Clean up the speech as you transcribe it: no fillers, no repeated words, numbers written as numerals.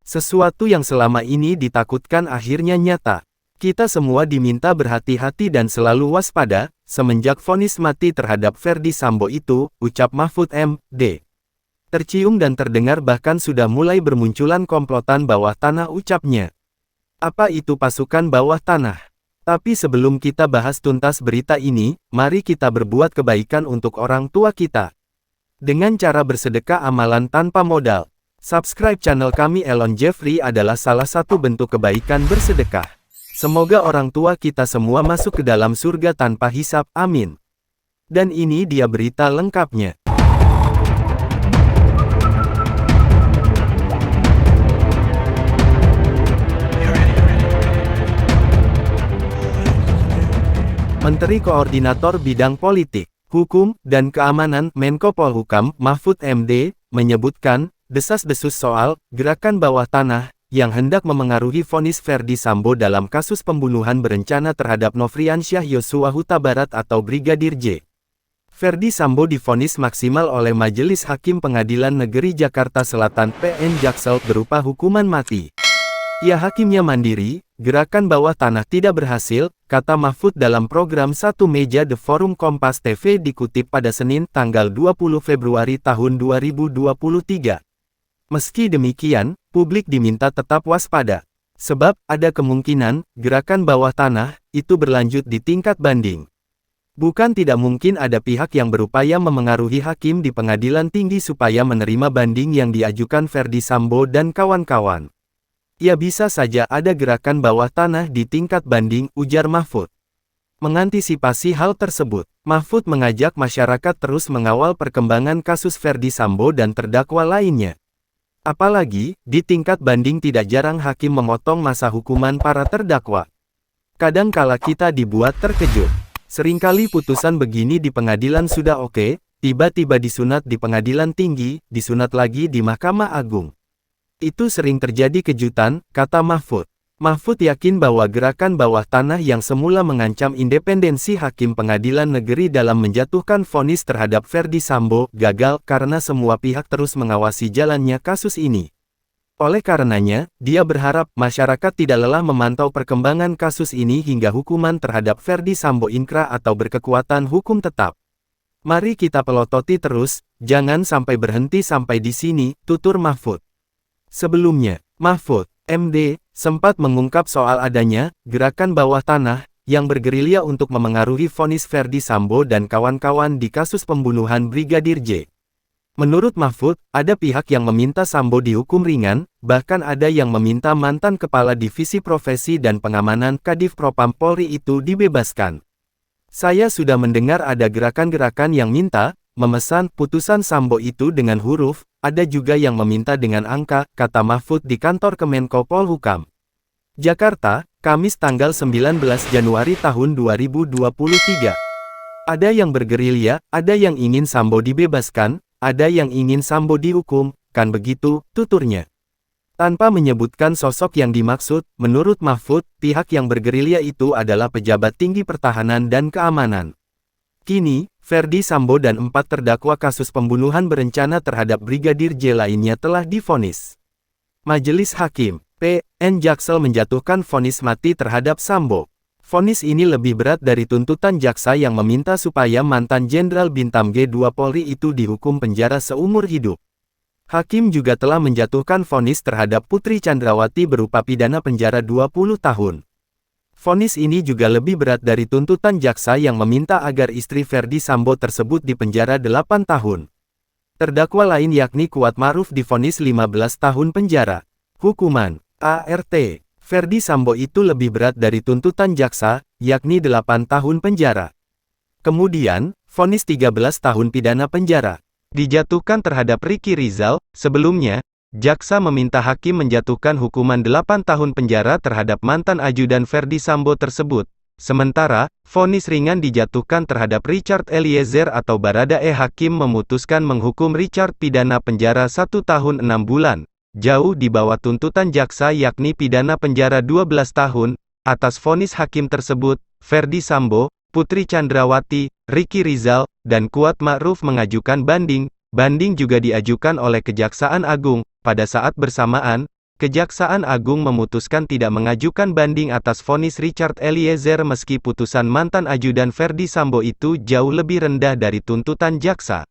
Sesuatu yang selama ini ditakutkan akhirnya nyata. Kita semua diminta berhati-hati dan selalu waspada, semenjak vonis mati terhadap Ferdy Sambo itu, ucap Mahfud M.D. Tercium dan terdengar bahkan sudah mulai bermunculan komplotan bawah tanah ucapnya. Apa itu pasukan bawah tanah? Tapi sebelum kita bahas tuntas berita ini, mari kita berbuat kebaikan untuk orang tua kita. Dengan cara bersedekah amalan tanpa modal. Subscribe channel kami. Elon Jeffrey adalah salah satu bentuk kebaikan bersedekah. Semoga orang tua kita semua masuk ke dalam surga tanpa hisab, amin. Dan ini dia berita lengkapnya. Menteri Koordinator Bidang Politik, Hukum, dan Keamanan Menko Polhukam Mahfud MD, menyebutkan, desas-desus soal gerakan bawah tanah yang hendak memengaruhi vonis Ferdy Sambo dalam kasus pembunuhan berencana terhadap Nofriansyah Yosua Huta Barat atau Brigadir J. Ferdy Sambo divonis maksimal oleh Majelis Hakim Pengadilan Negeri Jakarta Selatan (PN) Jaksel berupa hukuman mati. Ya hakimnya mandiri, gerakan bawah tanah tidak berhasil, kata Mahfud dalam program Satu Meja The Forum Kompas TV dikutip pada Senin tanggal 20 Februari tahun 2023. Meski demikian, publik diminta tetap waspada. Sebab, ada kemungkinan, gerakan bawah tanah, itu berlanjut di tingkat banding. Bukan tidak mungkin ada pihak yang berupaya memengaruhi hakim di pengadilan tinggi supaya menerima banding yang diajukan Ferdy Sambo dan kawan-kawan. Ya bisa saja ada gerakan bawah tanah di tingkat banding, ujar Mahfud. Mengantisipasi hal tersebut, Mahfud mengajak masyarakat terus mengawal perkembangan kasus Ferdy Sambo dan terdakwa lainnya. Apalagi, di tingkat banding tidak jarang hakim memotong masa hukuman para terdakwa. Kadang kala kita dibuat terkejut. Seringkali putusan begini di pengadilan sudah oke, tiba-tiba disunat di pengadilan tinggi, disunat lagi di Mahkamah Agung. Itu sering terjadi kejutan, kata Mahfud. Mahfud yakin bahwa gerakan bawah tanah yang semula mengancam independensi hakim pengadilan negeri dalam menjatuhkan vonis terhadap Ferdy Sambo gagal karena semua pihak terus mengawasi jalannya kasus ini. Oleh karenanya, dia berharap masyarakat tidak lelah memantau perkembangan kasus ini hingga hukuman terhadap Ferdy Sambo inkrah atau berkekuatan hukum tetap. Mari kita pelototi terus, jangan sampai berhenti sampai di sini, tutur Mahfud. Sebelumnya, Mahfud MD, sempat mengungkap soal adanya gerakan bawah tanah yang bergerilya untuk memengaruhi vonis Ferdy Sambo dan kawan-kawan di kasus pembunuhan Brigadir J. Menurut Mahfud, ada pihak yang meminta Sambo dihukum ringan, bahkan ada yang meminta mantan Kepala Divisi Profesi dan Pengamanan Kadif Propam Polri itu dibebaskan. Saya sudah mendengar ada gerakan-gerakan yang minta, memesan putusan Sambo itu dengan huruf, ada juga yang meminta dengan angka, kata Mahfud di kantor Kemenko Polhukam. Jakarta, Kamis tanggal 19 Januari tahun 2023. Ada yang bergerilya, ada yang ingin Sambo dibebaskan, ada yang ingin Sambo dihukum, kan begitu, tuturnya. Tanpa menyebutkan sosok yang dimaksud, menurut Mahfud, pihak yang bergerilya itu adalah pejabat tinggi pertahanan dan keamanan. Kini, Ferdy Sambo dan 4 terdakwa kasus pembunuhan berencana terhadap Brigadir J lainnya telah divonis. Majelis Hakim PN Jaksel menjatuhkan vonis mati terhadap Sambo. Vonis ini lebih berat dari tuntutan jaksa yang meminta supaya mantan Jenderal Bintang G2 Polri itu dihukum penjara seumur hidup. Hakim juga telah menjatuhkan vonis terhadap Putri Chandrawati berupa pidana penjara 20 tahun. Vonis ini juga lebih berat dari tuntutan jaksa yang meminta agar istri Ferdy Sambo tersebut dipenjara 8 tahun. Terdakwa lain yakni Kuat Ma'ruf divonis 15 tahun penjara. Hukuman ART Ferdy Sambo itu lebih berat dari tuntutan jaksa, yakni 8 tahun penjara. Kemudian, vonis 13 tahun pidana penjara dijatuhkan terhadap Ricky Rizal. Sebelumnya, jaksa meminta hakim menjatuhkan hukuman 8 tahun penjara terhadap mantan ajudan Ferdy Sambo tersebut. Sementara, vonis ringan dijatuhkan terhadap Richard Eliezer atau Baradae. Hakim memutuskan menghukum Richard pidana penjara 1 tahun 6 bulan, jauh di bawah tuntutan jaksa yakni pidana penjara 12 tahun. Atas vonis hakim tersebut, Ferdy Sambo, Putri Chandrawati, Ricky Rizal, dan Kuat Ma'ruf mengajukan banding. Banding juga diajukan oleh Kejaksaan Agung. Pada saat bersamaan, Kejaksaan Agung memutuskan tidak mengajukan banding atas vonis Richard Eliezer meski putusan mantan ajudan Verdi Sambo itu jauh lebih rendah dari tuntutan jaksa.